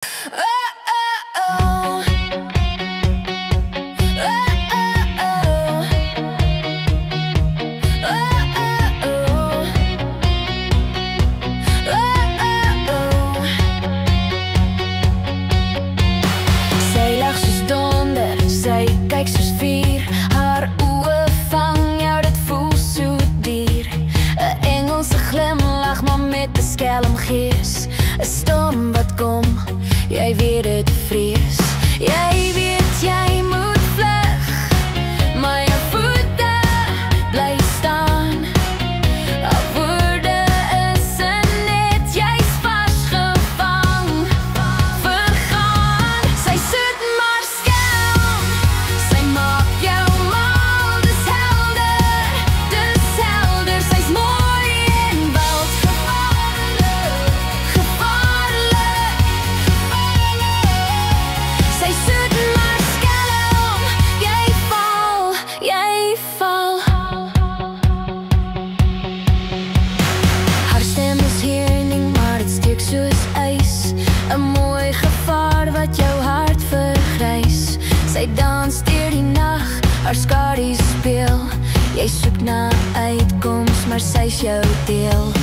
Sy lag soos donder, sy kyk soos vuur. Haar oë vang jou, dit voel so dier. 'n Engelse glimlach, maar met 'n skelm gees. 'n Storm wat kom, jy weet dit vrees. Jy weet jy moet vlug, maar jou voete bly staan. Al woorde is net, jy's vasgevang. Vergaan, sy sit maar skelm. Sy maak jou mal, dis helder. Sy's mooi en wild. Gevaarlik. Sy sit maar skelm. Jy val. Haar stem is heerling, maar dit steek soos ys. 'n Mooi gevaar wat jou hart vergrys. Sy dans deur die nag, haar skadu speel. Jy soek na uitkoms, maar sy's jou deel.